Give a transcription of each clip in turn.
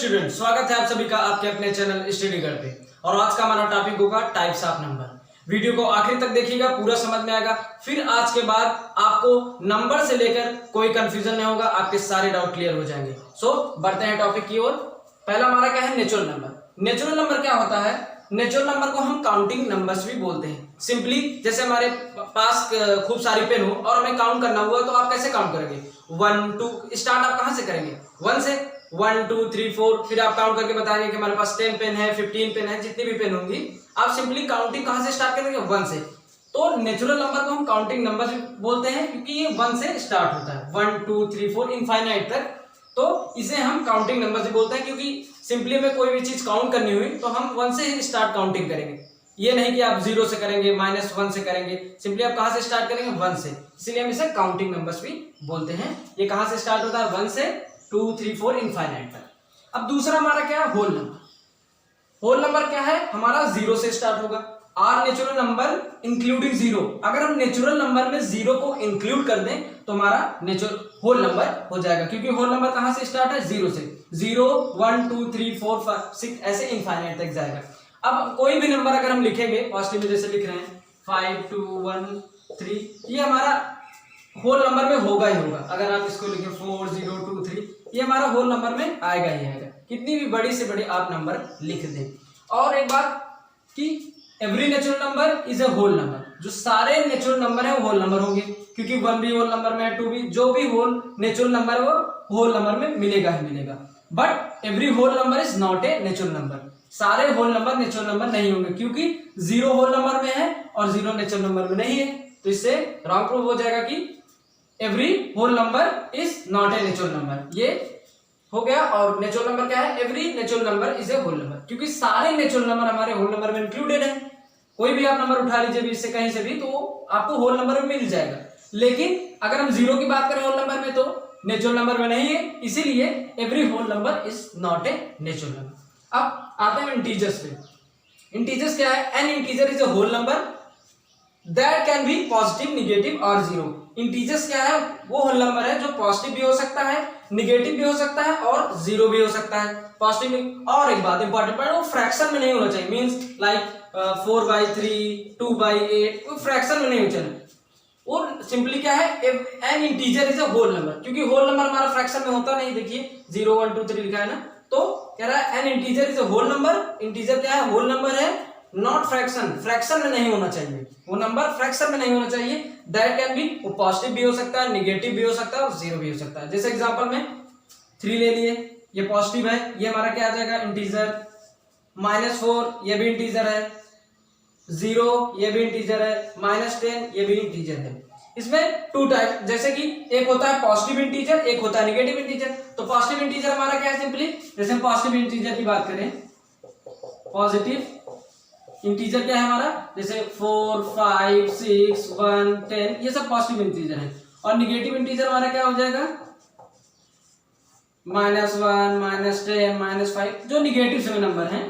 Student, स्वागत है आप सभी का आपके अपने चैनल स्टडी घर पे। और आज का हमारा टॉपिक होगा टाइप्स ऑफ नंबर। वीडियो को आखिर तक देखिएगा, पूरा समझ में आएगा। फिर आज के बाद आपको नंबर से लेकर कोई कंफ्यूजन नहीं होगा, आपके सारे डाउट क्लियर हो जाएंगे। सो बढ़ते हैं टॉपिक की ओर। पहला हमारा क्या है? Natural number. नेचुरल नंबर क्या होता है? नेचुरल नंबर को हम काउंटिंग नंबर्स भी बोलते हैं। सिंपली जैसे हमारे पास खूब सारी पेन हो और हमें काउंट करना हुआ तो आप कैसे काउंट करेंगे? 1 2 स्टार्ट आप कहां से करेंगे? 1 से। 1 2 3 4 फिर आप काउंट करके बताएंगे कि हमारे पास 10 पेन है, 15 पेन है, जितनी भी पेन होंगी। आप सिंपली काउंटिंग कहां से स्टार्ट करेंगे? 1 से। तो नेचुरल नंबर को हम काउंटिंग नंबर बोलते हैं क्योंकि ये 1 से स्टार्ट होता है। 1 2 3 4 इनफाइनाइट तक। तो इसे हम काउंटिंग नंबर से बोलते हैं क्योंकि सिंपली में कोई भी चीज काउंट करनी हुई तो हम 1 से ही स्टार्ट काउंटिंग करेंगे। ये नहीं कि आप 0 से करेंगे, -1 से करेंगे। सिंपली आप कहां से स्टार्ट करेंगे? 1 से। इसलिए हम इसे काउंटिंग नंबर्स भी बोलते हैं। ये कहां से स्टार्ट होता है? 1 से 2 3 4 इनफाइनाइट तक। अब दूसरा हमारा क्या है? Whole number. होल नंबर क्या है? हमारा 0 से स्टार्ट होगा। Are natural number including 0। अगर हम नेचुरल नंबर में 0 को इंक्लूड कर दें तो हमारा नेचुरल होल नंबर हो जाएगा, क्योंकि होल नंबर कहां से स्टार्ट है? 0 से। 0 1 2 3 4 5 6 ऐसे इनफाइनाइट तक जाएगा। अब कोई भी नंबर अगर हम लिखेंगे पॉजिटिव में, जैसे लिख रहे हैं 5 2 1 3, ये हमारा होल नंबर में होगा ही होगा। अगर आप इसको लिखें 4 0 2 3, ये हमारा होल नंबर में आएगा ही आएगा, कितनी भी बड़ी से बड़ी आप नंबर लिख दें। और एक बात कि every natural number is a whole number. जो सारे नेचुरल नंबर है वो होल नंबर होंगे, क्योंकि 1 भी होल नंबर में है, 2 भी। जो भी होल नेचुरल नंबर है वो होल नंबर में मिलेगा ही मिलेगा। But every whole number is not a natural number. सारे होल नंबर नेचुरल नंबर नहीं होंगे, क्योंकि 0 होल नंबर में है और 0 नेचुरल नंबर में नहीं है। तो इससे रॉन्ग प्रूफ हो जाएगा कि every whole number is not a natural number. ये हो गया। और नेचुरल नंबर क्या है? Every natural number is a whole number, क्योंकि सारे नेचुरल नंबर हमारे होल नंबर में इंक्लूडेड है। कोई भी आप नंबर उठा लीजिए भी, इससे कहीं से भी, तो आपको होल नंबर में मिल जाएगा। लेकिन अगर हम 0 की बात करें होल नंबर में तो नेचुरल नंबर में नहीं है, इसीलिए every whole number is not a natural number. अब आते हैं इंटीजर्स पे। इंटीजर्स क्या है? An integer is a whole number that can be positive, negative और 0। इंटीजर्स क्या है? वो होल नंबर है जो पॉजिटिव भी हो सकता है, निगेटिव भी हो सकता है और 0 भी हो सकता है। पॉजिटिव। और एक बात इंपॉर्टेंट पॉइंट, वो फ्रैक्शन में नहीं होना चाहिए। मींस लाइक 4/3 2/8 वो फ्रैक्शन में नहीं होना चाहिए। और सिंपली क्या है? An integer is a whole number, क्योंकि होल नंबर हमारा फ्रैक्शन में होता नहीं। देखिए 0 1 2 3 लिखा है ना, तो कह रहा है an integer is a whole number. Integer क्या है? होल नंबर है, नॉट फ्रैक्शन। फ्रैक्शन में नहीं होना चाहिए, वो नंबर फ्रैक्शन में नहीं होना चाहिए। दैट कैन बी, वो पॉजिटिव भी हो सकता है, निगेटिव भी हो सकता है और 0 भी हो सकता है। जैसे एग्जांपल में 3 ले लिए, ये पॉजिटिव है, ये हमारा क्या आ जाएगा? इंटीजर। -4 ये भी इंटीजर है, 0 ये भी इंटीजर है, -10 ये भी इंटीजर है। इसमें 2 टाइप, जैसे कि एक होता है पॉजिटिव इंटीजर, एक होता है नेगेटिव इंटीजर। तो पॉजिटिव इंटीजर हमारा क्या है? सिंपली जैसे हम पॉजिटिव इंटीजर की बात करें, पॉजिटिव इंटीजर क्या है हमारा? जैसे 4 5 6 1 10, ये सब पॉजिटिव इंटीजर है। और नेगेटिव इंटीजर हमारा क्या हो जाएगा? -1 -10 -5, जो नेगेटिव से नंबर हैं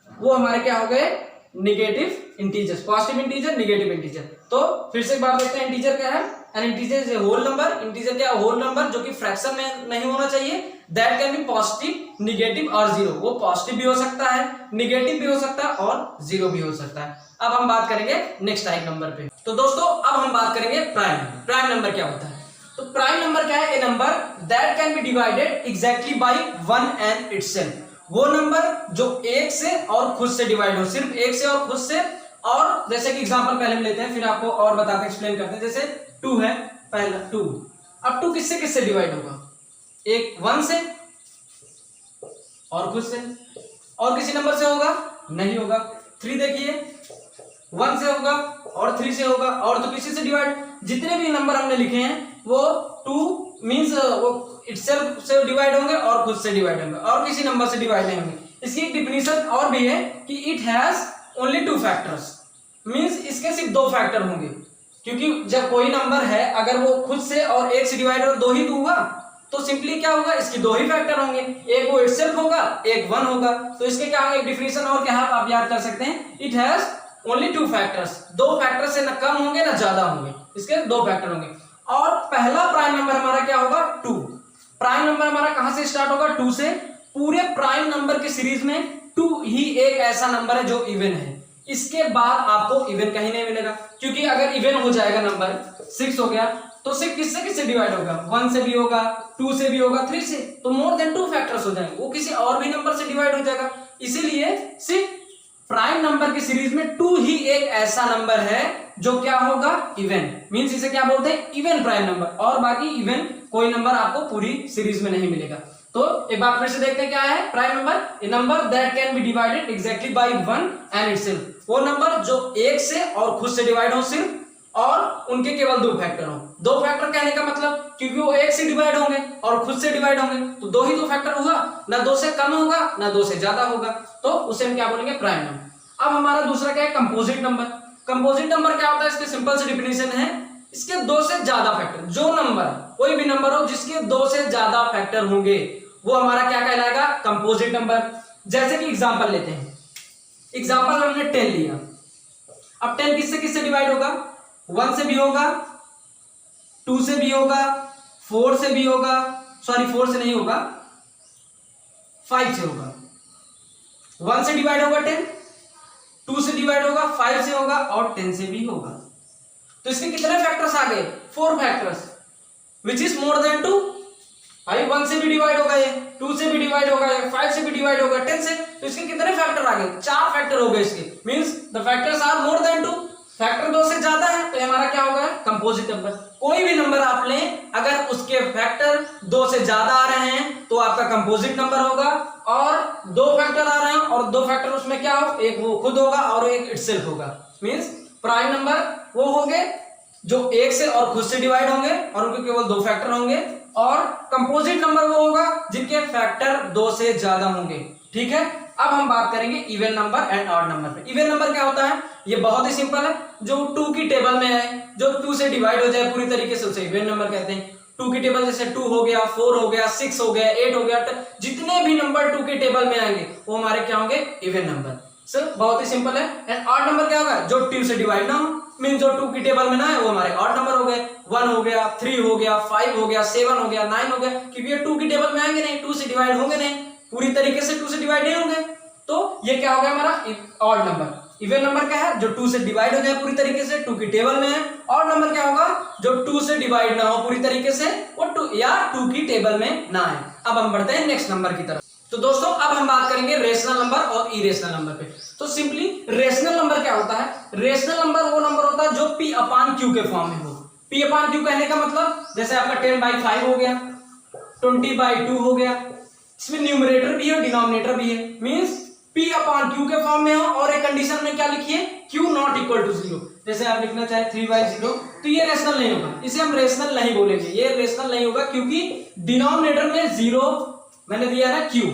वो हमारे क्या हो गए? Negative integers. Positive integer, negative integer. तो फिर से एक बार देखते हैं इंटीजर क्या है। An integer is a whole number. Integer क्या है? होल नंबर जो कि फ्रैक्शन में नहीं होना चाहिए। That can be positive, negative और 0। वो पॉजिटिव भी हो सकता है, निगेटिव भी हो सकता है और 0 भी हो सकता है। अब हम बात करेंगे नेक्स्ट टाइप नंबर पे। तो दोस्तों अब हम बात करेंगे प्राइम नंबर। प्राइम नंबर क्या होता है? तो प्राइम नंबर क्या है? A number that can be divided exactly by 1 and itself. वो नंबर जो 1 से और खुद से डिवाइड हो, सिर्फ 1 से और खुद से। और जैसे कि एग्जांपल पहले हम लेते हैं, फिर आपको और बताते एक्सप्लेन करते हैं। जैसे 2 है, पहला 2। अब 2 किससे किससे डिवाइड होगा? एक 1 से और खुद से। और किसी नंबर से होगा? नहीं होगा। 3 देखिए, 1 से होगा और 3 से होगा, और तो किसी से डिवाइड। जितने भी नंबर हमने लिखे हैं वो 2 मींस वो इटसेल्फ से डिवाइड होंगे और खुद से डिवाइड होंगे, और किसी नंबर से डिवाइड नहीं होंगे। इसकी एक डिफिनीशन और भी है कि it has only 2 factors. Means इसके सिर्फ 2 फैक्टर होंगे, क्योंकि जब कोई नंबर है अगर वो खुद से और 1 से डिवाइड हो 2 ही तो हुआ, तो सिंपली क्या होगा? इसके 2 ही फैक्टर होंगे। एक वो इटसेल्फ होगा, एक 1 होगा। तो इसके क्या होंगे? एक डिफिनीशन और क्या आप याद कर सकते हैं? It has only 2 factors. 2 factor से ना कम होंगे ना ज्यादा होंगे, इसके 2 फैक्टर होंगे। और पहला प्राइम नंबर हमारा क्या होगा? 2। प्राइम नंबर हमारा कहां से स्टार्ट होगा? 2 से। पूरे प्राइम नंबर की सीरीज में 2 ही एक ऐसा नंबर है जो इवन है, इसके बाद आपको इवन कहीं नहीं मिलेगा। क्योंकि अगर इवन हो जाएगा नंबर 6 हो गया तो 6 किससे किससे डिवाइड होगा, 1 से भी होगा, 2 से भी होगा, 3 से, तो मोर देन 2 फैक्टर्स हो जाएंगे, वो किसी और भी नंबर से डिवाइड हो जाएगा। इसीलिए सिर्फ प्राइम नंबर की सीरीज में 2 ही एक ऐसा नंबर है जो क्या होगा, इवन, मींस इसे क्या बोलते हैं, इवन प्राइम नंबर, और बाकी इवन कोई नंबर आपको पूरी सीरीज में नहीं मिलेगा। तो एक बार फिर से देखते हैं क्या है prime number, a number that can be divided exactly by 1 and itself, वो नंबर जो एक से और खुद से डिवाइड हो सिर्फ, और उनके केवल 2 फैक्टर हो। 2 फैक्टर कहने का मतलब क्योंकि वो एक से डिवाइड होंगे और खुद से डिवाइड होंगे तो 2 ही 2 फैक्टर होगा, ना 2 से कम होगा ना 2 से ज्यादा होगा, तो उसे हम क्या बोलेंगे, प्राइम नंबर। अब हमारा दूसरा क्या है, कंपोजिट नंबर। कंपोजिट नंबर क्या होता है, इसके सिंपल से डिफिनेशन है, इसके 2 से ज्यादा फैक्टर, जो नंबर कोई भी नंबर हो जिसके 2 से ज्यादा फैक्टर होंगे वो हमारा क्या कहलाएगा, कंपोजिट नंबर। जैसे कि एग्जांपल लेते हैं, एग्जांपल हमने 10 लिया, अब 10 किससे किससे डिवाइड होगा, 1 से भी होगा, 2 से भी होगा, 4 से भी होगा, सॉरी 4 से नहीं होगा, 5 से होगा। 1 से डिवाइड होगा 10, 2 से डिवाइड होगा, 5 से होगा और 10 से भी होगा। तो इसके कितने फैक्टर्स आ गए, 4 factors, which is more than 2। भाई 1 से भी डिवाइड होगा ये, 2 से भी डिवाइड होगा ये, 5 से भी डिवाइड होगा, 10 से, तो इसके कितने फैक्टर आ गए, 4 फैक्टर हो गए इसके, means the factors are more than 2, factor 2 से ज्यादा है, तो हमारा क्या होगा, कंपोजिट नंबर। कोई भी नंबर आप लें अगर उसके फैक्टर 2 से ज्यादा आ रहे हैं तो आपका कंपोजिट नंबर होगा, और 2 फैक्टर आ रहे हैं और 2 फैक्टर उसमें क्या हो, एक वो खुद होगा और एक इटसेल्फ होगा, मींस प्राइम नंबर वो होंगे जो एक से और खुद से डिवाइड होंगे और उनके केवल 2 फैक्टर होंगे, और कंपोजिट नंबर वो होगा जिनके फैक्टर 2 से ज्यादा होंगे। ठीक है, अब हम बात करेंगे even number and odd number पे। इवन नंबर क्या होता है, ये बहुत ही सिंपल है, जो 2 की टेबल में है, जो 2 से डिवाइड हो जाए पूरी तरीके से उसे इवन नंबर कहते हैं। 2 की टेबल जैसे 2 हो गया, 4 हो गया, 6 हो गया, 8 हो गया, जितने भी नंबर 2 की टेबल में आएंगे वो हमारे क्या होंगे, इवन नंबर। सर बहुत ही सिंपल है। एंड ऑड नंबर क्या होगा, जो 2 से डिवाइड ना हो, मीन जो 2 की टेबल में ना है वो हमारे ऑड नंबर हो गए। 1 हो गया, 3 हो गया, 5 हो गया, 7 हो गया, 9 हो गया, क्योंकि ये 2 की टेबल में आएंगे नहीं, 2 से डिवाइड होंगे नहीं, पूरी तरीके से 2 से डिवाइड नहीं होंगे, तो ये क्या हो गया हमारा ऑड नंबर। इवन नंबर क्या है, जो 2 से डिवाइड हो जाए पूरी तरीके से, 2 की टेबल में है। ऑड नंबर क्या होगा, जो 2 से डिवाइड ना हो पूरी तरीके से, वो 2 की टेबल में ना है। अब हम बढ़ते हैं नेक्स्ट नंबर की तरफ। तो दोस्तों अब हम बात करेंगे रेशनल नंबर और इरेशनल नंबर पे। तो सिंपली रेशनल नंबर क्या होता है, रेशनल नंबर वो नंबर होता है जो P/Q के फॉर्म में हो। P/Q कहने का मतलब जैसे आपका 10/5 हो गया, 20/2 हो गया, इसमें न्यूमरेटर भी है डिनोमिनेटर भी है, मींस P/Q के फॉर्म में हो, और एक कंडीशन में क्या लिखिए, Q नॉट इक्वल टू 0। जैसे आप लिखना चाहे 3/0, तो ये रेशनल नहीं होगा, इसे हम रेशनल नहीं बोलेंगे, ये रेशनल नहीं होगा क्योंकि डिनोमिनेटर में 0 मैंने दिया ना, Q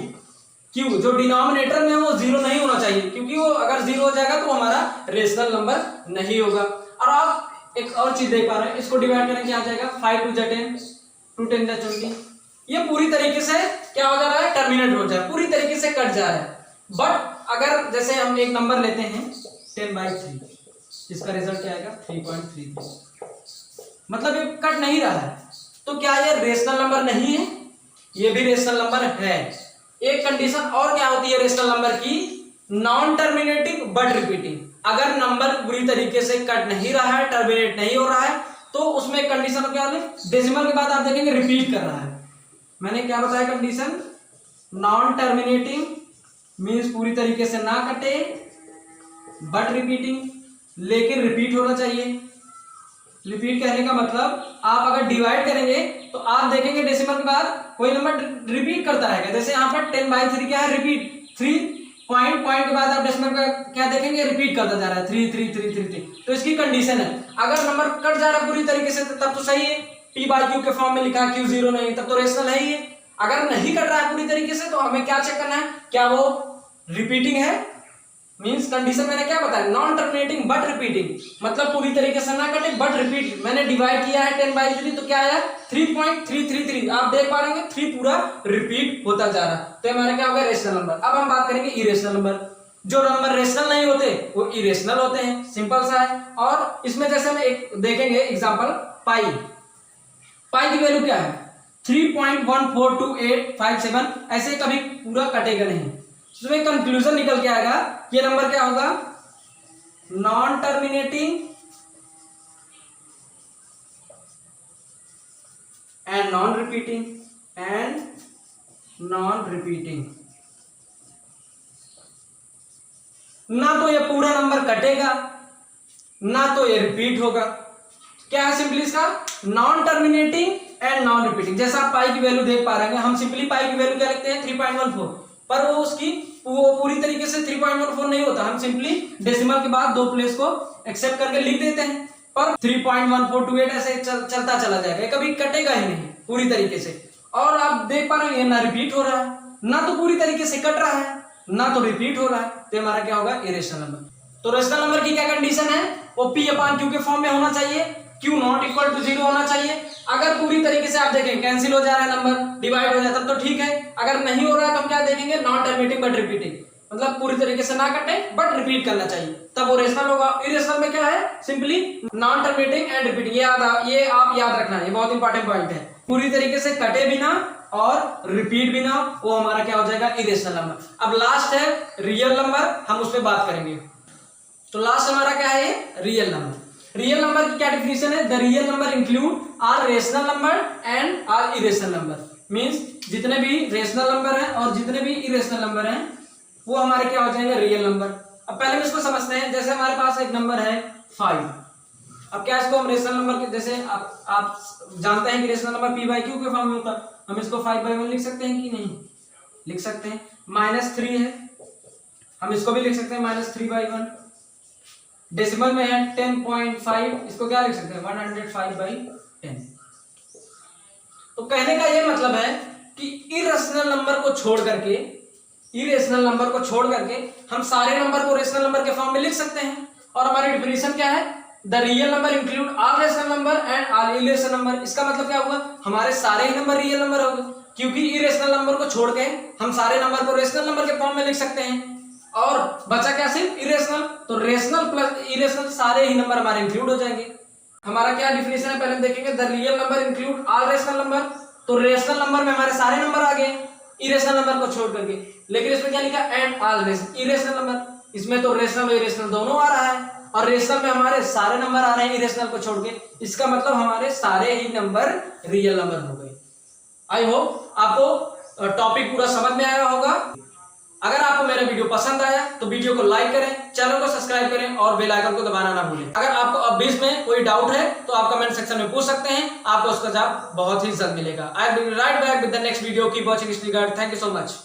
जो डिनोमिनेटर में वो 0 नहीं होना चाहिए, क्योंकि वो अगर 0 हो जाएगा तो हमारा रेशनल नंबर नहीं होगा। और आप एक और चीज देख पा रहे हैं, इसको डिवाइड करने क्या आ जाएगा, 5 2 जा 10, 2 10 जा 20, ये पूरी तरीके से क्या हो जा रहा है, टर्मिनेट हो जाए, पूरी तरीके से कट जा रहा है। बट अगर जैसे हम एक नंबर लेते हैं 10/3, इसका रिजल्ट क्या आएगा, 3.33, मतलब ये कट नहीं रहा है, तो क्या ये रेशनल नंबर नहीं है, ये भी रेशनल नंबर है। एक कंडीशन और क्या होती है रेशनल नंबर की, नॉन टर्मिनेटिंग बट रिपीटिंग। अगर नंबर पूरी तरीके से कट नहीं रहा है, टर्मिनेट नहीं हो रहा है, तो उसमें एक कंडीशन क्या होती है, डेसिमल के बाद आप देखेंगे रिपीट कर रहा है। मैंने क्या बताया कंडीशन, नॉन टर्मिनेटिंग मींस पूरी तरीके से ना कटे, बट रिपीटिंग लेकिन रिपीट होना चाहिए। रिपीट कहने का मतलब आप अगर डिवाइड करेंगे तो आप देखेंगे डेसिमल के बाद कोई नंबर रिपीट करता है, जैसे यहाँ पर 10/3 क्या है, रिपीट 3 पॉइंट के बाद आप डेसिमल का क्या देखेंगे, रिपीट करता जा रहा है 3 3 3 3 3, तो इसकी कंडीशन है। अगर नंबर कट जा रहा है पूरी तरीके से तब तो सही है, P/Q के फॉर्म में लिखा है, Q 0 नहीं, तब तो रेशनल है ही है। अगर नहीं कट रहा है पूरी तरीके से तो हमें क्या चेक करना है, क्या वो रिपीटिंग है, मींस कंडीशन मैंने क्या बताया, नॉन टर्मिनेटिंग बट रिपीटिंग, मतलब पूरी तरीके से ना कटे बट रिपीट। मैंने डिवाइड किया है 10/3, तो क्या आया 3.333, आप देख पा रहे होंगे 3 पूरा रिपीट होता जा रहा है, तो हमारा क्या होगा रेशनल नंबर। अब हम बात करेंगे इरेशनल नंबर। जो नंबर रेशनल नहीं होते वो इरेशनल होते हैं, सिंपल सा है। और इसमें जैसे हम एक देखेंगे एग्जांपल, पाई की वैल्यू क्या है 3.142857 ऐसे कभी पूरा कटेगा नहीं। इसमें कंक्लूजन निकल के आएगा, ये नंबर क्या होगा, non terminating and non repeating. ना तो ये पूरा नंबर कटेगा ना तो ये रिपीट होगा। क्या है सिंपली इसका, non terminating and non repeating. जैसा आप पाई की वैल्यू देख पा रहे हैं, हम सिंपली पाई की वैल्यू क्या लिखते हैं, 3.14, पर वो पूरी तरीके से 3.14 नहीं होता। हम सिंपली डेसिमल के बाद 2 प्लेस को एक्सेप्ट करके लिख देते हैं, पर 3.1428 ऐसे चलता चला जाएगा, कभी कटेगा ही नहीं पूरी तरीके से। और आप देख पा रहे हैं ये ना रिपीट हो रहा है, ना तो पूरी तरीके से कट रहा है, ना तो रिपीट हो रहा है, तो हमारा क्या होगा, इरेशनल नंबर। तो रेशनल नंबर की क्या कंडीशन है, वो P/Q के फॉर्म में होना चाहिए, Q नॉट इक्वल टू 0 होना चाहिए। अगर पूरी तरीके से आप देखें कैंसिल हो जा रहा है नंबर, डिवाइड हो जाता है, तो ठीक है। अगर नहीं हो रहा है तो हम क्या देखेंगे, नॉन टर्मिनेटिंग बट रिपीटिंग, मतलब पूरी तरीके से ना कटे बट रिपीट करना चाहिए, तब वो रेशनल होगा। इरेशनल में क्या है, simply non terminating and repeating. ये आप याद रखना है, ये बहुत इंपॉर्टेंट पॉइंट है। पूरी तरीके से कटे बिना और रिपीट बिना, वो हमारा क्या हो जाएगा, इरेशनल नंबर। अब लास्ट है रियल नंबर, हम उस पर बात करेंगे। तो लास्ट हमारा क्या है, रियल नंबर। रियल नंबर की क्या डिफिनेशन है, the real number include are rational number and are irrational number. Means जितने भी रेशनल नंबर हैं और जितने भी इरेशनल नंबर हैं वो हमारे क्या हो जाएंगे, रियल नंबर। अब पहले हम इसको समझते हैं। जैसे हमारे पास एक नंबर है 5, अब क्या इसको हम रेशनल नंबर के, जैसे आप जानते हैं कि रेशनल नंबर P/Q के फॉर्म में होता है, हम इसको 5/1 लिख सकते हैं कि नहीं, लिख सकते हैं। -3 है, हम इसको भी लिख सकते हैं -3/1। डेसिमल में है 10.5, इसको क्या लिख सकते हैं, 105/10। तो कहने का ये मतलब है कि इरेशनल नंबर को छोड़ करके हम सारे नंबर को रेशनल नंबर के फॉर्म में लिख सकते हैं। और हमारी डिफिनेशन क्या है, the real number include all rational number and all irrational number. इसका मतलब क्या हुआ, हमारे सारे ही नंबर रियल नंबर हो गए, क्योंकि इरेशनल नंबर को छोड़ के हम सारे नंबर को रेशनल नंबर के फॉर्म में लिख सकते हैं। और बचा क्या, सिर्फ इरेशनल। तो रेशनल प्लस इरेशनल सारे ही नंबर हमारे इंक्लूड हो जाएंगे। हमारा क्या डिफिनेशन है, पहले हम देखेंगे, the real number include all rational number. तो रेशनल नंबर में हमारे सारे नंबर आ गए इरेशनल नंबर को छोड़ करके, लेकिन इसमें क्या लिखा, एंड ऑल इरेशनल नंबर। इसमें तो रेशनल और इरेशनल दोनों आ रहा है, और रेशनल में हमारे सारे नंबर आ रहे हैं इरेशनल को छोड़ के। इसका मतलब हमारे सारे ही नंबर रियल नंबर हो गए। आई होप आपको टॉपिक पूरा समझ में आया होगा। अगर आपको मेरा वीडियो पसंद आया तो वीडियो को लाइक करें, चैनल को सब्सक्राइब करें और बेल आइकन को दबाना ना भूलें। अगर आपको अब बीच में कोई डाउट है तो आप कमेंट सेक्शन में पूछ सकते हैं, आपको उसका जवाब बहुत ही जल्द मिलेगा। I will be right back with the next video. Keep watching study guide. Thank you so much.